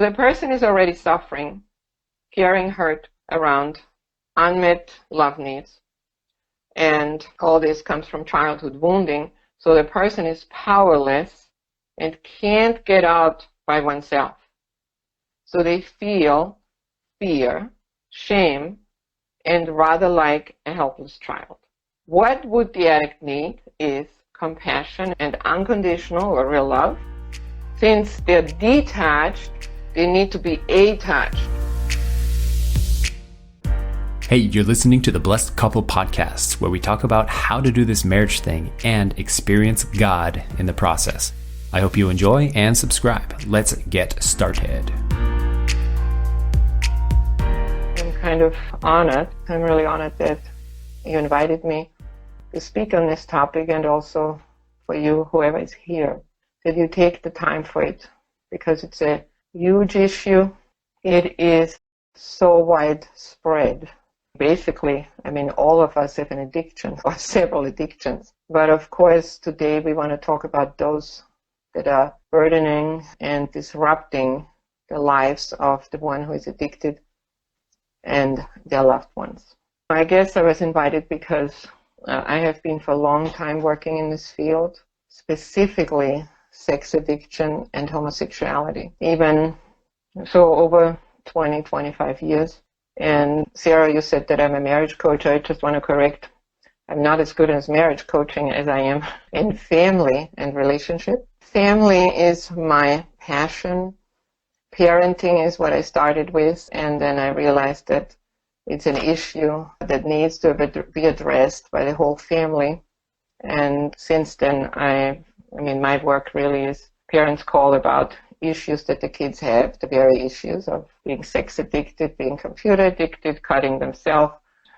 The person is already suffering, carrying hurt around, unmet love needs, and all this comes from childhood wounding. So the person is powerless and can't get out by oneself. So they feel fear, shame, and rather like a helpless child. What would the addict need is compassion and unconditional or real love. Since they're detached, they need to be attached. Hey, you're listening to the Blessed Couple Podcast, where we talk about how to do this marriage thing and experience God in the process. I hope you enjoy and subscribe. Let's get started. I'm kind of honored. I'm really honored that you invited me to speak on this topic, and also for you, whoever is here, that you take the time for it, because it's a huge issue. It is so widespread. Basically, all of us have an addiction or several addictions. But of course, today we want to talk about those that are burdening and disrupting the lives of the one who is addicted and their loved ones. I guess I was invited because I have been for a long time working in this field, specifically sex addiction and homosexuality, even so over 20, 25 years. And Sarah, you said that I'm a marriage coach. I just want to correct. I'm not as good as marriage coaching as I am in family and relationship. Family is my passion. Parenting is what I started with, and then I realized that it's an issue that needs to be addressed by the whole family. And since then, my work really is parents call about issues that the kids have, the very issues of being sex addicted, being computer addicted, cutting themselves,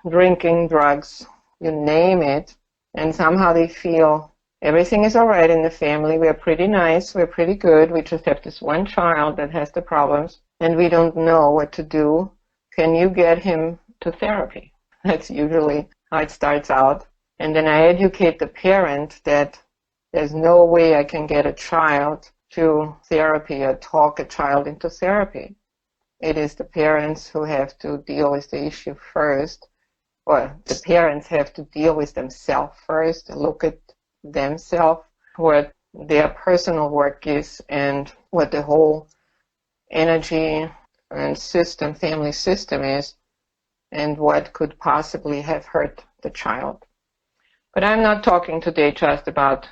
drinking, drugs, you name it. And somehow they feel everything is all right in the family. We're pretty nice. We're pretty good. We just have this one child that has the problems, and we don't know what to do. Can you get him to therapy? That's usually how it starts out. And then I educate the parent that there's no way I can get a child to therapy or talk a child into therapy. It is the parents who have to deal with the issue first, or the parents have to deal with themselves first, look at themselves, what their personal work is, and what the whole energy and system, family system is, and what could possibly have hurt the child. But I'm not talking today just about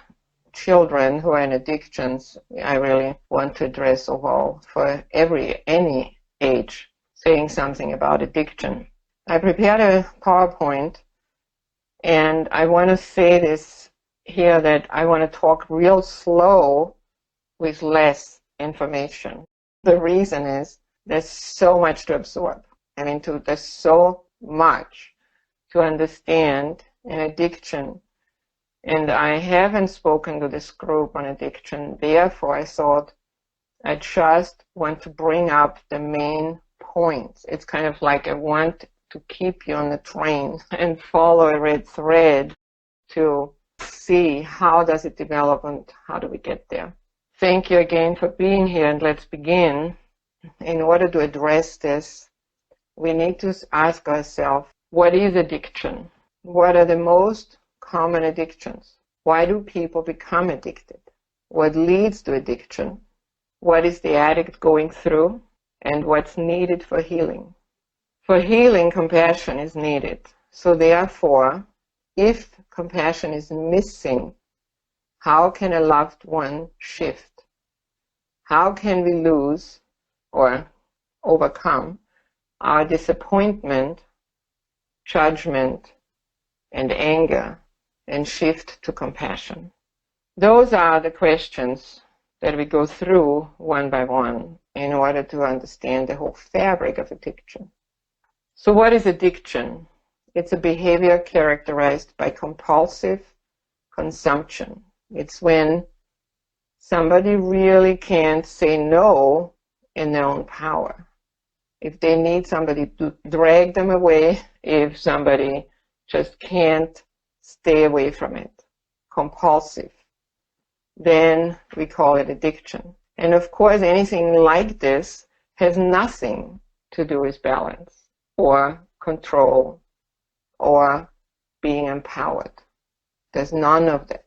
children who are in addictions. I really want to address overall for any age, saying something about addiction. I prepared a PowerPoint, and I want to say this here, that I want to talk real slow with less information. The reason is there's so much to absorb. There's so much to understand in addiction. And I haven't spoken to this group on addiction. Therefore, I thought I just want to bring up the main points. It's kind of like I want to keep you on the train and follow a red thread to see how does it develop and how do we get there. Thank you again for being here, and let's begin. In order to address this, we need to ask ourselves, what is addiction? What are the most common addictions? Why do people become addicted? What leads to addiction? What is the addict going through? And what's needed for healing? For healing, compassion is needed. So therefore, if compassion is missing, how can a loved one shift? How can we lose or overcome our disappointment, judgment, and anger, and shift to compassion? Those are the questions that we go through one by one in order to understand the whole fabric of addiction. So what is addiction? It's a behavior characterized by compulsive consumption. It's when somebody really can't say no in their own power. If they need somebody to drag them away, if somebody just can't stay away from it, compulsive, then we call it addiction. And of course, anything like this has nothing to do with balance or control or being empowered. There's none of that.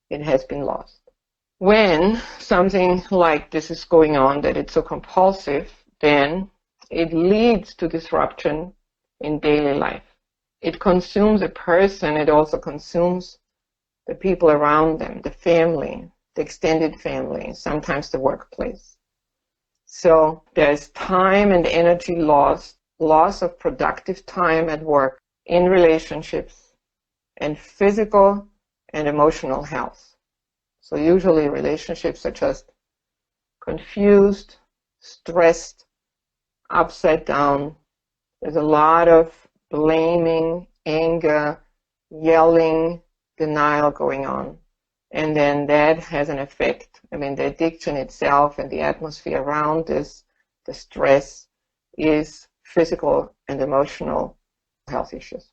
It has been lost. When something like this is going on, that it's so compulsive, then it leads to disruption in daily life. It consumes a person, it also consumes the people around them, the family, the extended family, sometimes the workplace. So there's time and energy lost, loss of productive time at work, in relationships, and physical and emotional health. So usually relationships are just confused, stressed, upside down. There's a lot of blaming, anger, yelling, denial going on. And then that has an effect. I mean, the addiction itself and the atmosphere around this, the stress, is physical and emotional health issues.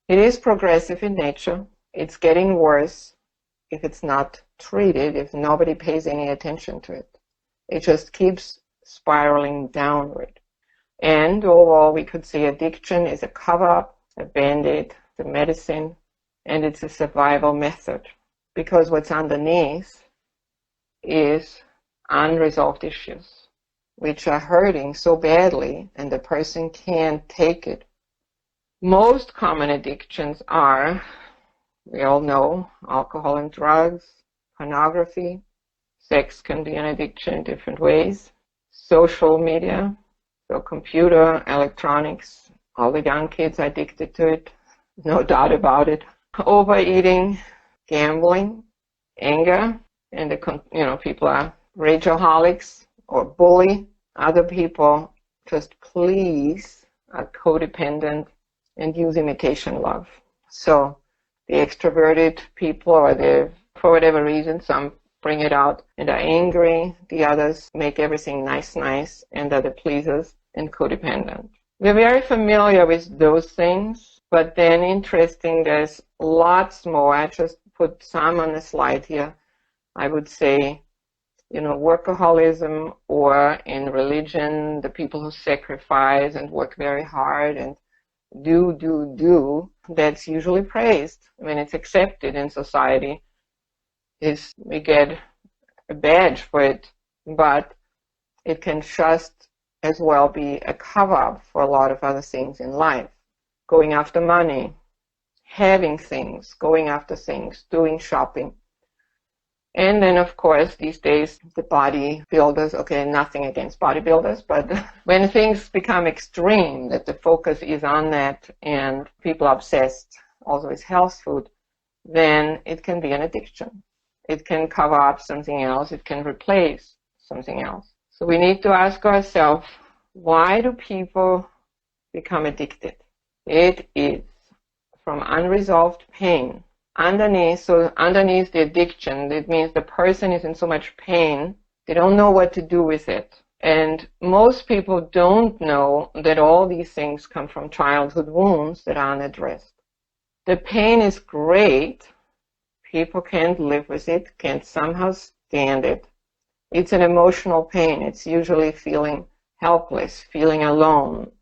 It is progressive in nature. It's getting worse if it's not treated, if nobody pays any attention to it. It just keeps spiraling downward. And overall, we could say addiction is a cover-up, a band-aid, the medicine, and it's a survival method. Because what's underneath is unresolved issues, which are hurting so badly, and the person can't take it. Most common addictions are, we all know, alcohol and drugs, pornography. Sex can be an addiction in different ways. Social media, so computer, electronics, all the young kids are addicted to it, no doubt about it. Overeating, gambling, anger, and people are rageaholics or bully other people, just please, are codependent and use imitation love. So the extroverted people, or for whatever reason, some bring it out and are angry. The others make everything nice, and are the pleasers and codependent. We're very familiar with those things, but then interesting, there's lots more. I just put some on the slide here. I would say, workaholism, or in religion, the people who sacrifice and work very hard and do, that's usually praised. I mean, it's accepted in society. We get a badge for it, but it can just as well be a cover-up for a lot of other things in life. Going after money, having things, going after things, doing shopping. And then, of course, these days, the bodybuilders, okay, nothing against bodybuilders, but when things become extreme, that the focus is on that and people are obsessed also with health food, then it can be an addiction. It can cover up something else. It can replace something else. So we need to ask ourselves, why do people become addicted? It is from unresolved pain. Underneath the addiction, it means the person is in so much pain, they don't know what to do with it. And most people don't know that all these things come from childhood wounds that are unaddressed. The pain is great. People can't live with it, can't somehow stand it. It's an emotional pain. It's usually feeling helpless, feeling alone,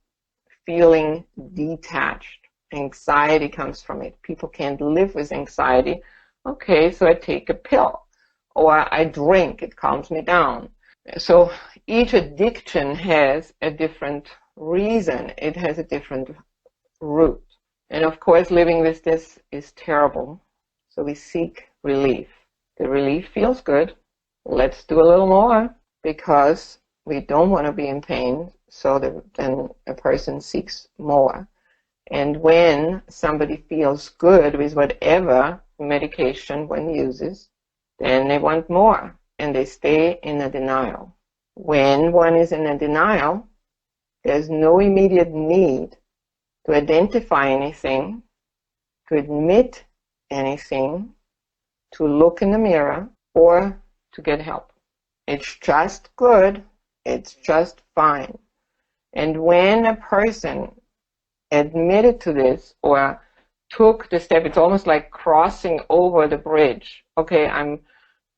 feeling detached. Anxiety comes from it. People can't live with anxiety. Okay, so I take a pill, or I drink, it calms me down. So each addiction has a different reason. It has a different root. And of course, living with this is terrible. So we seek relief. The relief feels good. Let's do a little more, because we don't want to be in pain. So then a person seeks more. And when somebody feels good with whatever medication one uses, then they want more, and they stay in a denial. When one is in a denial, there's no immediate need to identify anything, to admit anything, to look in the mirror, or to get help. It's just good. It's just fine. And when a person admitted to this or took the step, it's almost like crossing over the bridge. Okay, I'm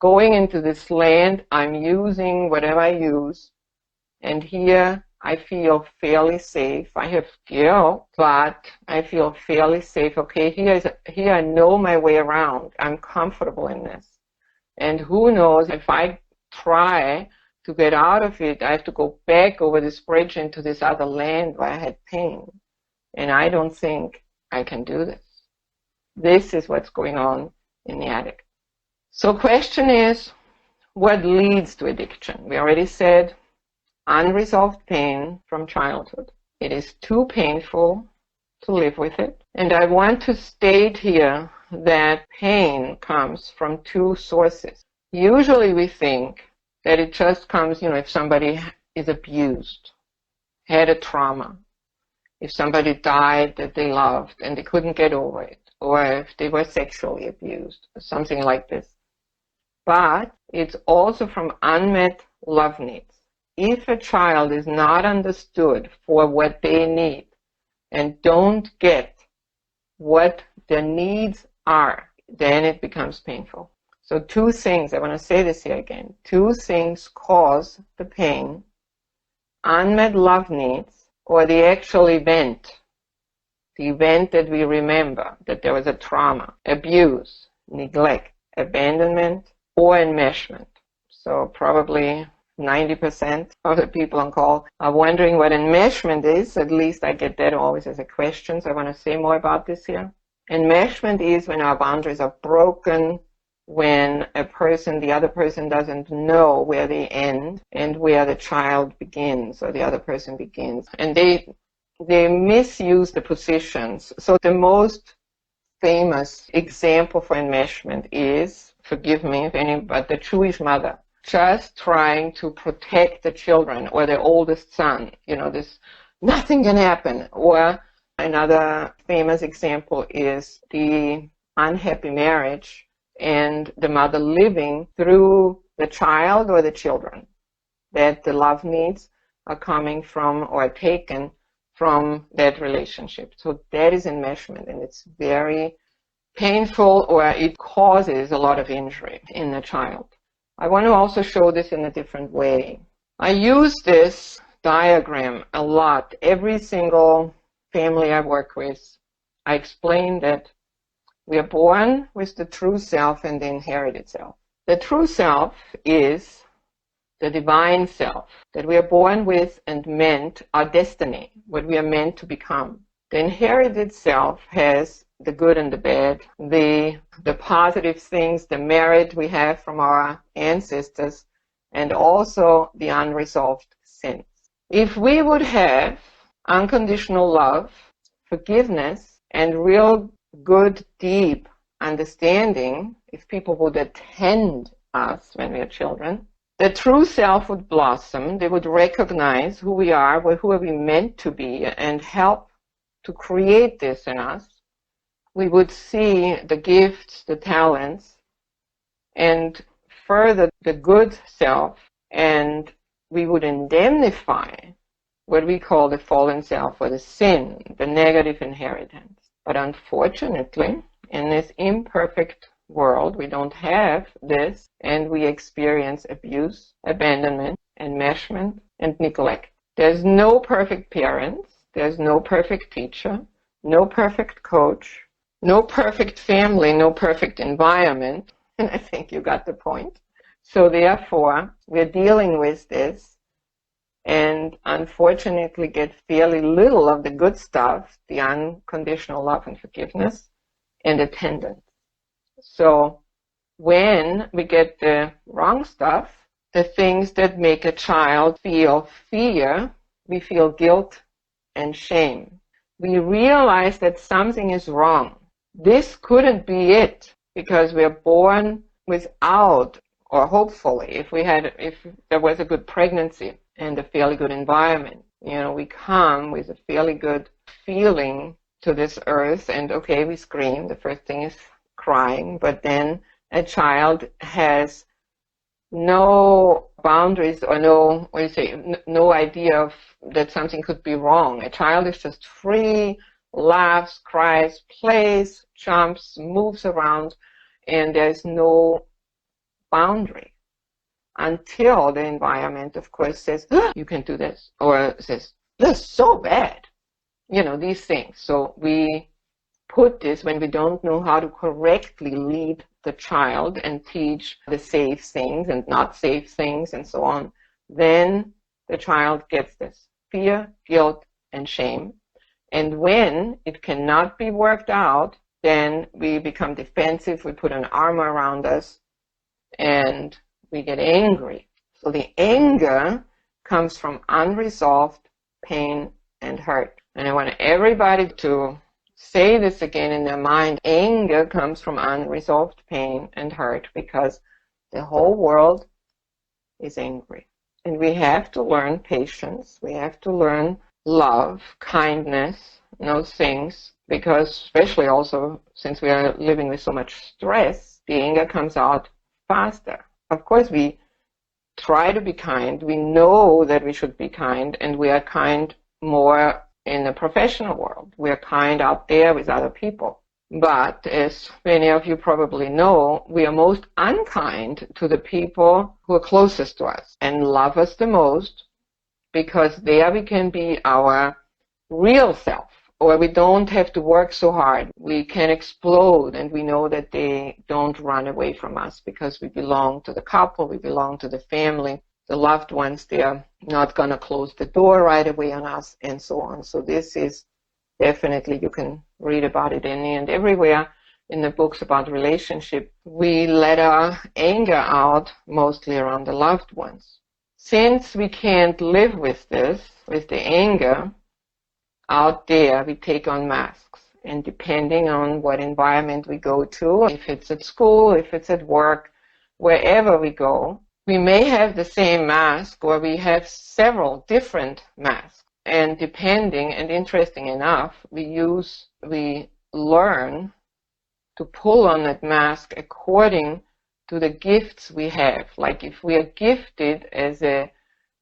going into this land, I'm using whatever I use, And here I feel fairly safe. I have guilt, but I feel fairly safe. Okay, here I know my way around. I'm comfortable in this. And who knows, if I try to get out of it, I have to go back over this bridge into this other land where I had pain. And I don't think I can do this. This is what's going on in the addict. So question is, what leads to addiction? We already said unresolved pain from childhood. It is too painful to live with it. And I want to state here that pain comes from two sources. Usually we think that it just comes, if somebody is abused, had a trauma, if somebody died that they loved and they couldn't get over it, or if they were sexually abused, or something like this. But it's also from unmet love needs. If a child is not understood for what they need and don't get what their needs are, then it becomes painful. So two things, I want to say this here again, two things cause the pain: unmet love needs, or the actual event, the event that we remember, that there was a trauma, abuse, neglect, abandonment, or enmeshment. So probably 90% of the people on call are wondering what enmeshment is. At least I get that always as a question, so I want to say more about this here. Enmeshment is when our boundaries are broken, when the other person doesn't know where they end and where the child begins, or the other person begins. And they misuse the positions. So the most famous example for enmeshment is, forgive me if any, but the Jewish mother just trying to protect the children, or the oldest son, this, nothing can happen. Or another famous example is the unhappy marriage and the mother living through the child or the children, that the love needs are coming from or taken from that relationship. So that is enmeshment, and it's very painful, or it causes a lot of injury in the child. I want to also show this in a different way. I use this diagram a lot. Every single family I work with, I explain that we are born with the true self and the inherited self. The true self is the divine self that we are born with and meant, our destiny, what we are meant to become. The inherited self has the good and the bad, the positive things, the merit we have from our ancestors, and also the unresolved sins. If we would have unconditional love, forgiveness, and real good, deep understanding, if people would attend us when we are children, the true self would blossom. They would recognize who we are, who are we meant to be, and help to create this in us. We would see the gifts, the talents, and further the good self, and we would indemnify what we call the fallen self, or the sin, the negative inheritance. But unfortunately, in this imperfect world, we don't have this, and we experience abuse, abandonment, enmeshment, and neglect. There's no perfect parents, there's no perfect teacher, no perfect coach, no perfect family, no perfect environment, and I think you got the point. So therefore, we're dealing with this, and unfortunately get fairly little of the good stuff, the unconditional love and forgiveness, and attendance. So when we get the wrong stuff, the things that make a child feel fear, we feel guilt and shame. We realize that something is wrong. This couldn't be it, because we're born without, or hopefully, if there was a good pregnancy and a fairly good environment, we come with a fairly good feeling to this earth, and okay, we scream. The first thing is crying, but then a child has no boundaries, or no idea of that something could be wrong. A child is just free, laughs, cries, plays, jumps, moves around, and there's no boundary. until the environment, of course, says, you can do this, or says, this is so bad. These things. So we put this when we don't know how to correctly lead the child and teach the safe things and not safe things and so on, then the child gets this fear, guilt, and shame. And when it cannot be worked out, then we become defensive, we put an armor around us, and we get angry. So the anger comes from unresolved pain and hurt. And I want everybody to say this again in their mind. Anger comes from unresolved pain and hurt because the whole world is angry. And we have to learn patience. We have to learn love, kindness, those things, because especially also since we are living with so much stress, the anger comes out faster. Of course, we try to be kind. We know that we should be kind, and we are kind more in the professional world. We are kind out there with other people. But as many of you probably know, we are most unkind to the people who are closest to us and love us the most, because there we can be our real self, or we don't have to work so hard. We can explode, and we know that they don't run away from us because we belong to the couple, we belong to the family, the loved ones. They are not going to close the door right away on us, and so on. So this is definitely, you can read about it any and everywhere in the books about relationship. We let our anger out mostly around the loved ones. Since we can't live with this, with the anger out there, we take on masks. And depending on what environment we go to, if it's at school, if it's at work, wherever we go, we may have the same mask, or we have several different masks. And depending, and interesting enough, we learn to pull on that mask according to the gifts we have. Like if we are gifted I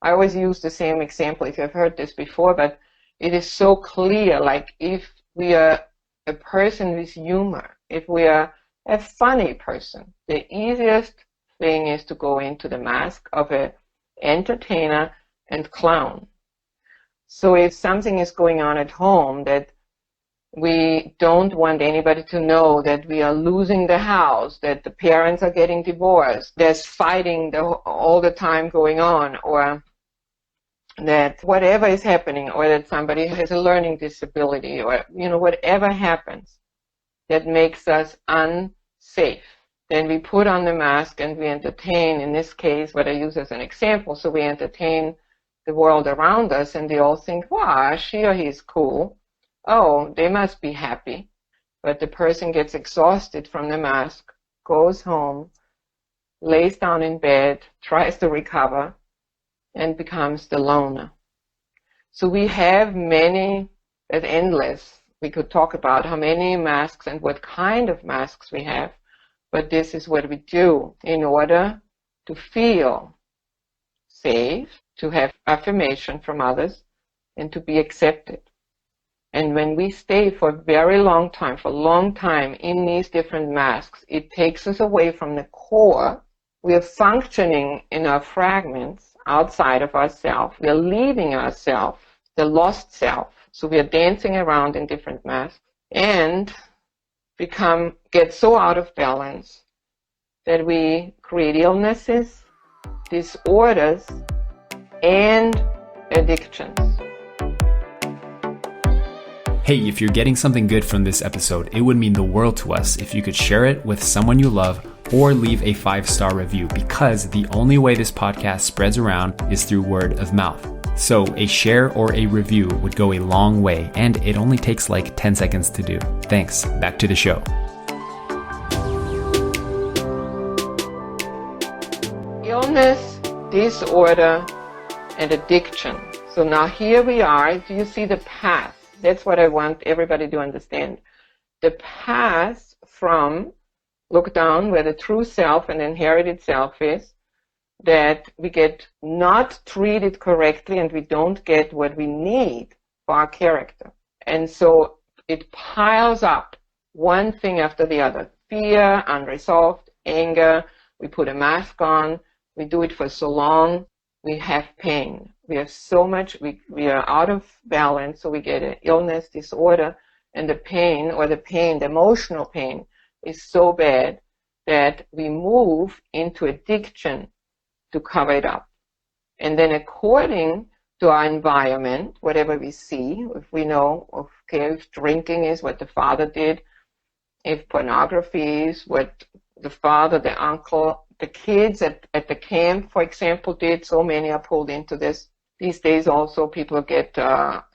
always use the same example if you've heard this before, but it is so clear. Like if we are a person with humor, if we are a funny person, the easiest thing is to go into the mask of an entertainer and clown. So if something is going on at home that we don't want anybody to know, that we are losing the house, that the parents are getting divorced, there's fighting all the time going on, or that whatever is happening, or that somebody has a learning disability, or whatever happens that makes us unsafe, then we put on the mask and we entertain, in this case, what I use as an example, so we entertain the world around us, and they all think, wow, she or he is cool. Oh, they must be happy. But the person gets exhausted from the mask, goes home, lays down in bed, tries to recover, and becomes the loner. So we have many, that's endless. We could talk about how many masks and what kind of masks we have, but this is what we do in order to feel safe, to have affirmation from others, and to be accepted. And when we stay for a very long time, in these different masks, it takes us away from the core. We are functioning in our fragments outside of ourselves. We are leaving ourselves, the lost self. So we are dancing around in different masks and get so out of balance that we create illnesses, disorders, and addictions. Hey, if you're getting something good from this episode, it would mean the world to us if you could share it with someone you love or leave a 5-star review, because the only way this podcast spreads around is through word of mouth. So a share or a review would go a long way, and it only takes like 10 seconds to do. Thanks. Back to the show. Illness, disorder, and addiction. So now here we are. Do you see the path? That's what I want everybody to understand. The path from, look down where the true self and inherited self is, that we get not treated correctly and we don't get what we need for our character. And so it piles up one thing after the other. Fear, unresolved, anger, we put a mask on, We do it for so long, we have pain. We have so much, we are out of balance, so we get an illness, disorder, and the emotional pain is so bad that we move into addiction to cover it up. And then according to our environment, whatever we see, if we know, okay, if drinking is what the father did, if pornography is what the father, the uncle, the kids at the camp, for example, did, so many are pulled into this. These days also people get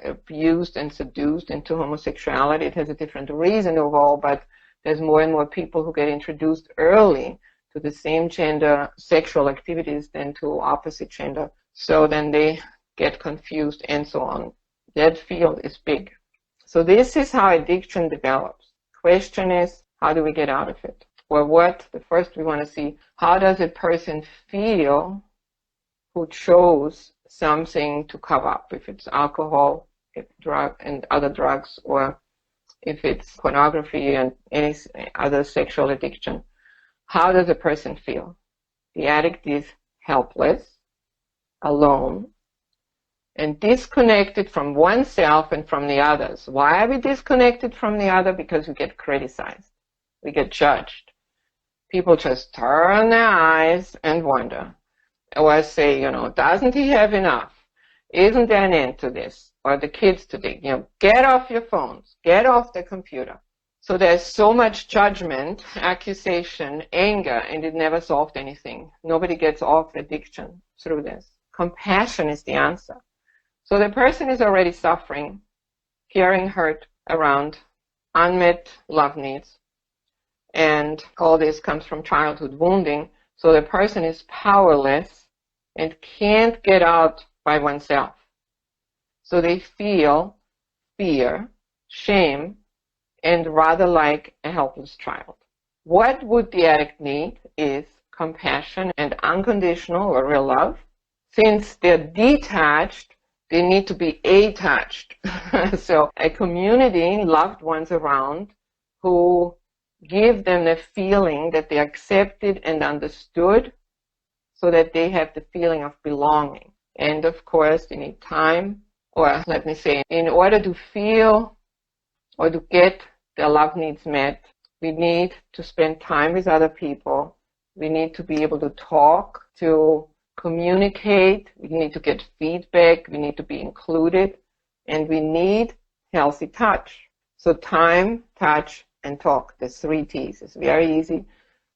abused and seduced into homosexuality. It has a different reason overall, but there's more and more people who get introduced early to the same gender sexual activities than to opposite gender. So then they get confused and so on. That field is big. So this is how addiction develops. Question is, how do we get out of it? Or what? The first we want to see, how does a person feel who chose something to cover up? If it's alcohol, if drug and other drugs, or if it's pornography and any other sexual addiction. How does a person feel? The addict is helpless, alone, and disconnected from oneself and from the others. Why are we disconnected from the other? Because we get criticized. We get judged. People just turn their eyes and wonder. Or say, doesn't he have enough? Isn't there an end to this? Or the kids today, get off your phones, get off the computer. So there's so much judgment, accusation, anger, and it never solved anything. Nobody gets off addiction through this. Compassion is the answer. So the person is already suffering, carrying hurt around, unmet love needs, and all this comes from childhood wounding. So the person is powerless and can't get out by oneself. So they feel fear, shame, and rather like a helpless child. What would the addict need is compassion and unconditional or real love. Since they're detached, they need to be attached. So a community, loved ones around, who give them the feeling that they're accepted and understood, so that they have the feeling of belonging. And of course, they need time, or let me say, in order to feel or to get their love needs met, we need to spend time with other people. We need to be able to talk, to communicate. We need to get feedback. We need to be included. And we need healthy touch. So time, touch, and talk. The 3 T's. It's very easy.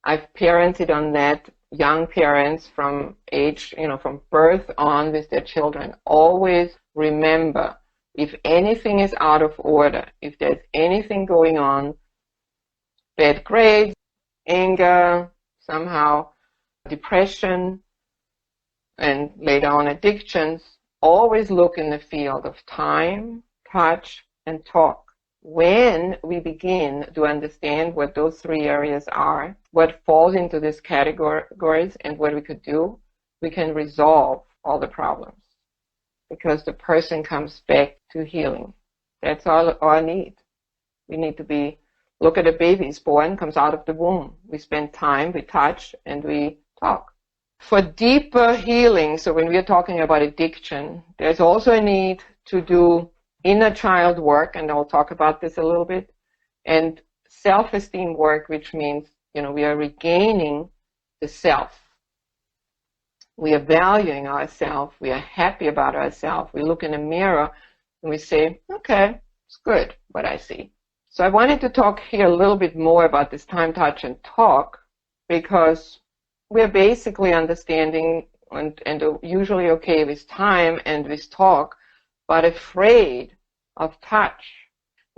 I've parented on that. Young parents from age, from birth on with their children. Always remember, if anything is out of order, if there's anything going on, bad grades, anger, somehow depression, and later on addictions, always look in the field of time, touch, and talk. When we begin to understand what those 3 areas are, what falls into these categories, and what we could do, we can resolve all the problems. Because the person comes back to healing. That's all our need. We need to look at a baby, is born, comes out of the womb. We spend time, we touch, and we talk. For deeper healing, so when we are talking about addiction, there's also a need to do inner child work, and I'll talk about this a little bit, and self-esteem work, which means, we are regaining the self. We are valuing ourselves. We are happy about ourselves. We look in the mirror and we say, okay, it's good what I see. So I wanted to talk here a little bit more about this time, touch, and talk, because we're basically understanding and usually okay with time and with talk, but afraid of touch.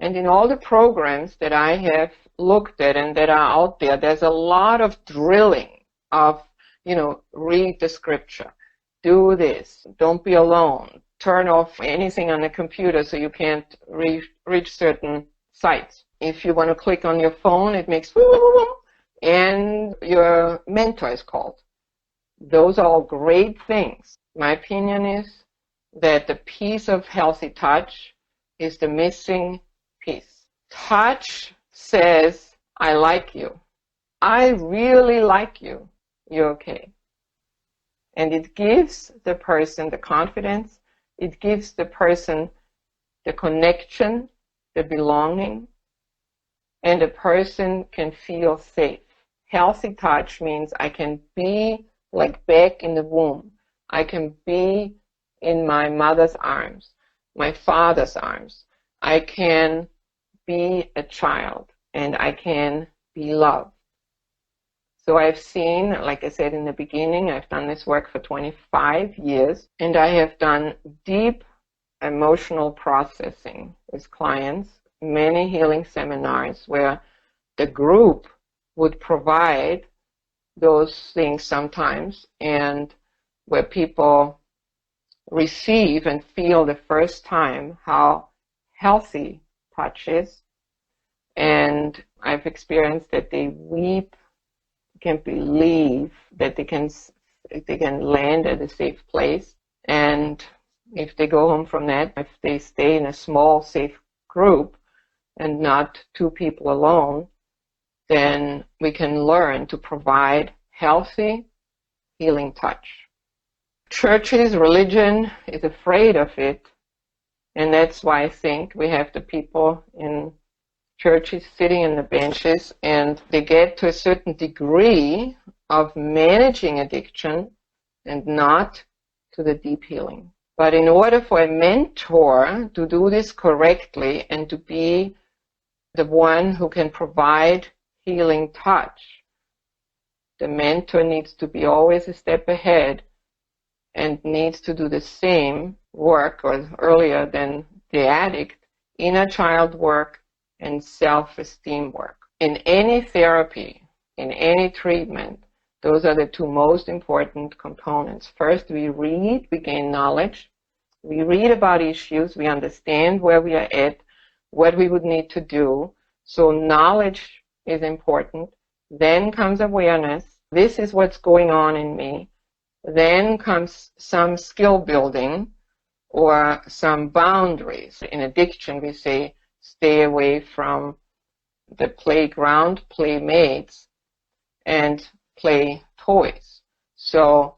And in all the programs that I have looked at and that are out there, there's a lot of drilling of, read the scripture, do this, don't be alone, turn off anything on the computer so you can't reach certain sites. If you want to click on your phone, it makes and your mentor is called. Those are all great things. My opinion is that the piece of healthy touch is the missing piece. Touch says, I like you. I really like you. You're okay. And it gives the person the confidence, it gives the person the connection, the belonging, and the person can feel safe. Healthy touch means I can be like back in the womb. I can be in my mother's arms, my father's arms. I can be a child and I can be loved. So I've seen, like I said in the beginning, I've done this work for 25 years, and I have done deep emotional processing with clients, many healing seminars where the group would provide those things sometimes, and where people receive and feel the first time how healthy touch is. And I've experienced that they weep, can't believe that they can land at a safe place. And if they go home from that, if they stay in a small, safe group and not two people alone, then we can learn to provide healthy, healing touch. Churches, religion is afraid of it, and that's why I think we have the people in churches sitting in the benches, and they get to a certain degree of managing addiction and not to the deep healing. But in order for a mentor to do this correctly and to be the one who can provide healing touch, the mentor needs to be always a step ahead and needs to do the same work or earlier than the addict, inner child work, and self-esteem work. In any therapy, in any treatment, those are the two most important components. First, we read, we gain knowledge. We read about issues, we understand where we are at, what we would need to do. So knowledge is important. Then comes awareness. This is what's going on in me. Then comes some skill building or some boundaries. In addiction, we say, stay away from the playground, playmates, and play toys. So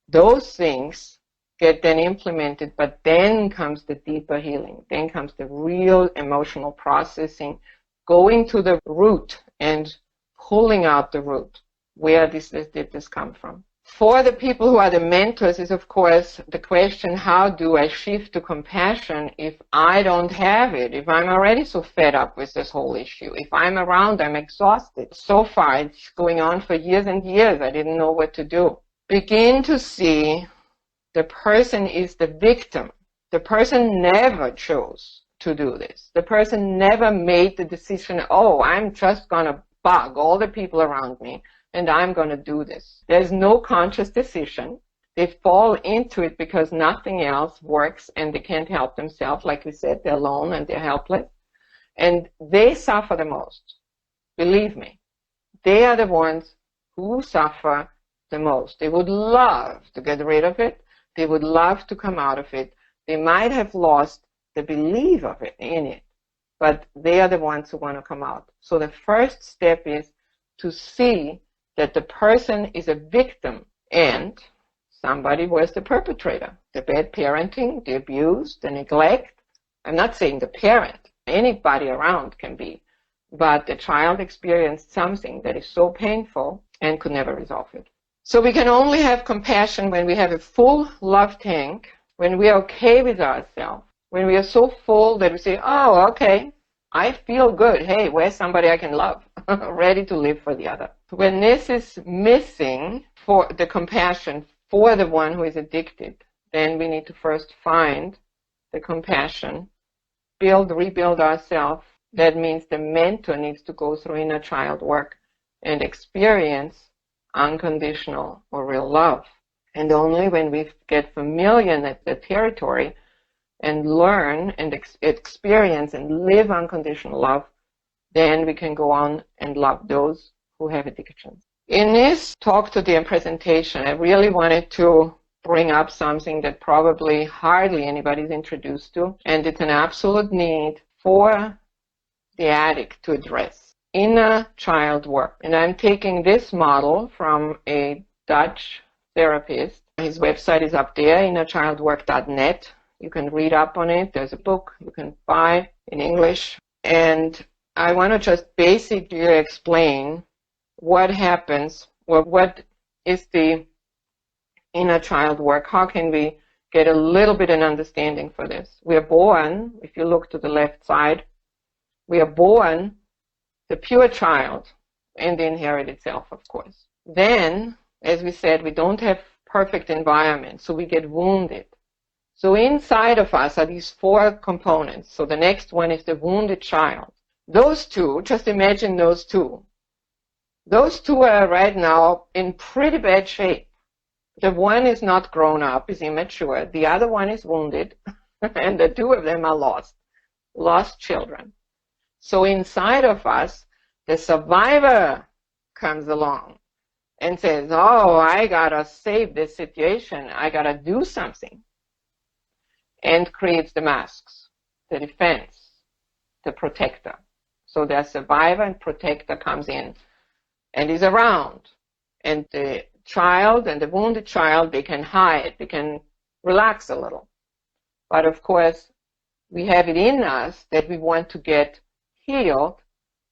those things get then implemented, but then comes the deeper healing. Then comes the real emotional processing, going to the root and pulling out the root. Where did this come from? For the people who are the mentors is, of course, the question, how do I shift to compassion if I don't have it? If I'm already so fed up with this whole issue? If I'm around, I'm exhausted. So far, it's going on for years and years. I didn't know what to do. Begin to see the person is the victim. The person never chose to do this. The person never made the decision, oh, I'm just going to bug all the people around me and I'm going to do this. There's no conscious decision. They fall into it because nothing else works and they can't help themselves. Like we said, they're alone and they're helpless. And they suffer the most. Believe me. They are the ones who suffer the most. They would love to get rid of it. They would love to come out of it. They might have lost the belief of it in it, but they are the ones who want to come out. So the first step is to see that the person is a victim and somebody was the perpetrator. The bad parenting, the abuse, the neglect. I'm not saying the parent. Anybody around can be. But the child experienced something that is so painful and could never resolve it. So we can only have compassion when we have a full love tank, when we are okay with ourselves, when we are so full that we say, oh, okay, I feel good. Hey, where's somebody I can love? Ready to live for the other. When this is missing for the compassion for the one who is addicted, then we need to first find the compassion, rebuild ourselves. That means the mentor needs to go through inner child work and experience unconditional or real love. And only when we get familiar in the territory and learn and experience and live unconditional love, then we can go on and love those who have addictions. In this talk today and presentation, I really wanted to bring up something that probably hardly anybody's introduced to, and it's an absolute need for the addict to address. Inner child work. And I'm taking this model from a Dutch therapist. His website is up there, innerchildwork.net. You can read up on it. There's a book you can buy in English. And I want to just basically explain what happens, or what is the inner child work. How can we get a little bit of understanding for this? We are born, if you look to the left side, we are born the pure child and the inherited self, of course. Then, as we said, we don't have perfect environment, so we get wounded. So inside of us are these four components. So the next one is the wounded child. Those two, just imagine those two. Those two are right now in pretty bad shape. The one is not grown up, is immature. The other one is wounded. And the two of them are lost children. So inside of us, the survivor comes along and says, oh, I gotta save this situation. I gotta do something. And creates the masks, the defense, the protector. So the survivor and protector comes in and is around. And the child and the wounded child, they can hide, they can relax a little. But of course, we have it in us that we want to get healed,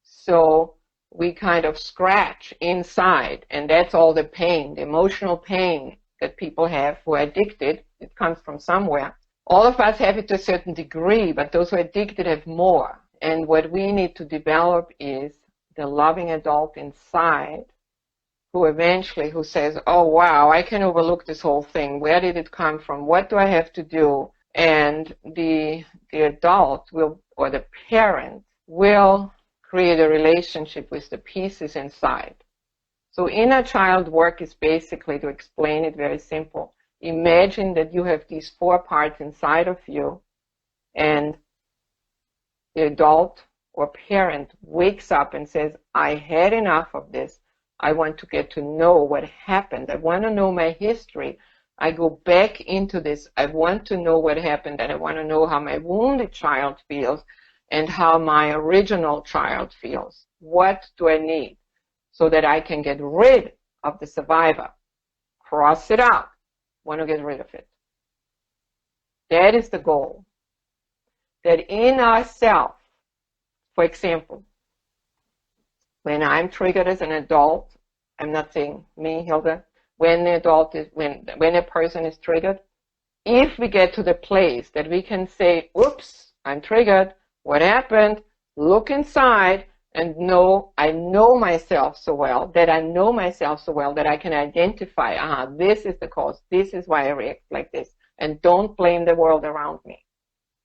so we kind of scratch inside, and that's all the pain, the emotional pain that people have who are addicted. It comes from somewhere. All of us have it to a certain degree, but those who are addicted have more. And what we need to develop is the loving adult inside who says, oh wow, I can overlook this whole thing. Where did it come from? What do I have to do? And the adult will, or the parent will create a relationship with the pieces inside. So inner child work is basically, to explain it very simple, imagine that you have these four parts inside of you, and the adult or parent wakes up and says, I had enough of this. I want to get to know what happened. I want to know my history. I go back into this. I want to know what happened, and I want to know how my wounded child feels and how my original child feels. What do I need so that I can get rid of the survivor? Cross it out. Want to get rid of it. That is the goal. That in ourselves, for example, when I'm triggered as an adult, I'm not saying me, Hilde, when a person is triggered, if we get to the place that we can say, oops, I'm triggered, what happened? Look inside and I know myself so well that I can identify, this is the cause, this is why I react like this, and don't blame the world around me.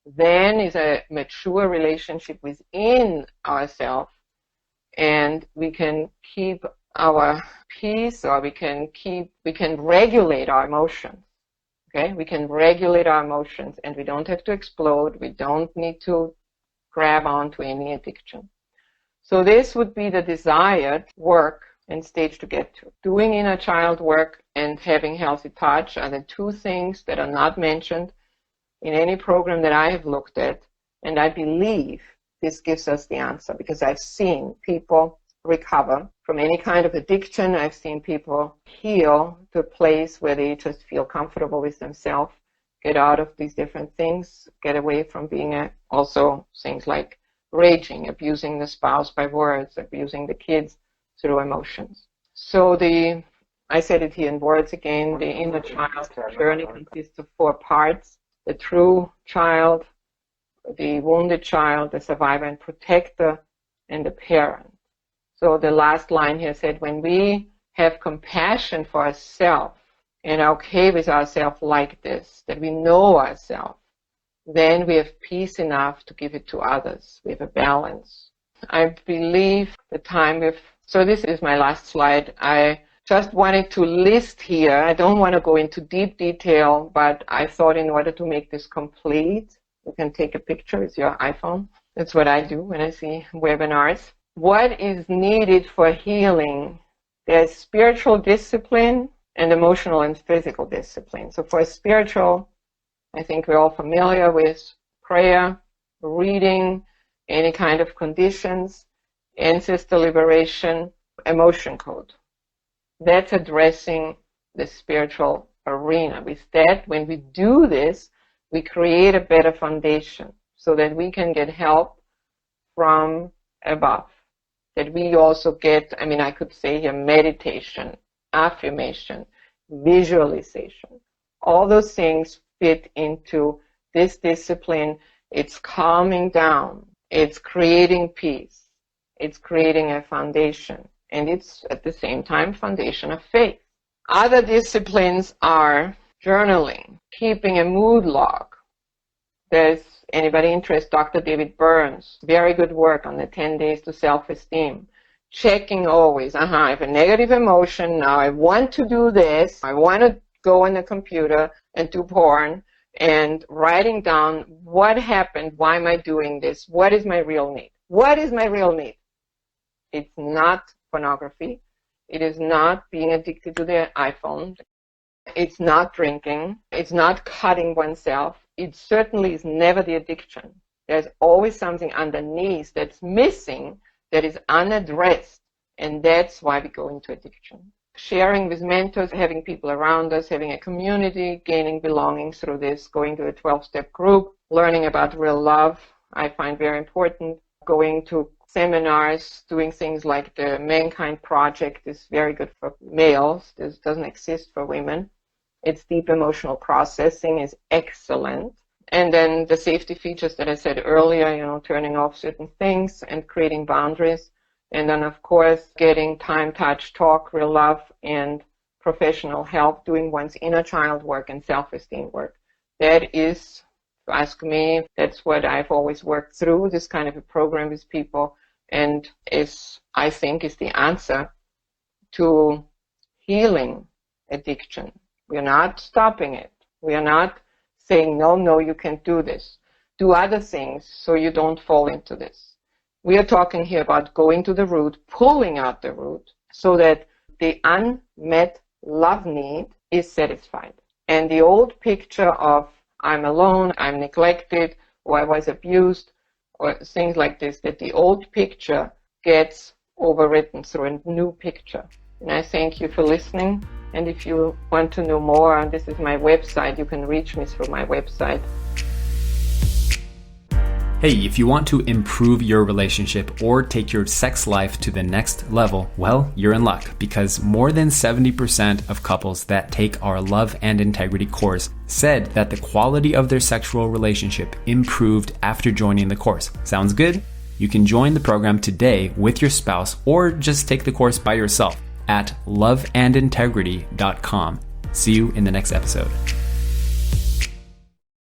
Then is a mature relationship within ourselves, and we can keep our peace, or we can regulate our emotions. Okay, we can regulate our emotions, and we don't have to explode. We don't need to grab onto any addiction. So this would be the desired work and stage to get to. Doing inner child work and having healthy touch are the two things that are not mentioned in any program that I have looked at, and I believe this gives us the answer, because I've seen people recover from any kind of addiction. I've seen people heal to a place where they just feel comfortable with themselves, get out of these different things, get away from being also things like raging, abusing the spouse by words, abusing the kids through emotions. So I said it here in words again, the inner child journey consists of four parts: the true child, the wounded child, the survivor and protector, and the parent. So the last line here said, when we have compassion for ourselves and are okay with ourselves like this, that we know ourselves, then we have peace enough to give it to others. We have a balance. I believe so this is my last slide. I just wanted to list here. I don't want to go into deep detail, but I thought in order to make this complete, you can take a picture with your iPhone. That's what I do when I see webinars. What is needed for healing? There's spiritual discipline and emotional and physical discipline. So for spiritual, I think we're all familiar with prayer, reading, any kind of conditions, ancestor liberation, emotion code. That's addressing the spiritual arena. With that, when we do this, we create a better foundation so that we can get help from above. That we also get, I could say here, meditation, affirmation, visualization. All those things fit into this discipline. It's calming down. It's creating peace. It's creating a foundation. And it's, at the same time, foundation of faith. Other disciplines are journaling, keeping a mood log. There's anybody interested, Dr. David Burns, very good work on the 10 days to self-esteem. Checking always, I have a negative emotion, now I want to do this, I want to go on the computer and do porn, and writing down what happened, why am I doing this, what is my real need? What is my real need? It's not pornography. It is not being addicted to the iPhone. It's not drinking. It's not cutting oneself. It certainly is never the addiction. There's always something underneath that's missing, that is unaddressed, and that's why we go into addiction. Sharing with mentors, having people around us, having a community, gaining belonging through this, going to a 12-step group, learning about real love, I find very important. Going to seminars, doing things like the Mankind Project is very good for males. This doesn't exist for women. Its deep emotional processing is excellent. And then the safety features that I said earlier, turning off certain things and creating boundaries. And then, of course, getting time, touch, talk, real love, and professional help, doing one's inner child work and self-esteem work. That is, if you ask me, that's what I've always worked through, this kind of a program with people, and I think is the answer to healing addiction. We're not stopping it. We are not saying, no, you can't do this. Do other things so you don't fall into this. We are talking here about going to the root, pulling out the root, so that the unmet love need is satisfied. And the old picture of I'm alone, I'm neglected, or I was abused, or things like this, that the old picture gets overwritten through a new picture. And I thank you for listening. And if you want to know more, and this is my website, you can reach me through my website. Hey, if you want to improve your relationship or take your sex life to the next level, well, you're in luck, because more than 70% of couples that take our Love and Integrity course said that the quality of their sexual relationship improved after joining the course. Sounds good? You can join the program today with your spouse or just take the course by yourself at loveandintegrity.com. See you in the next episode.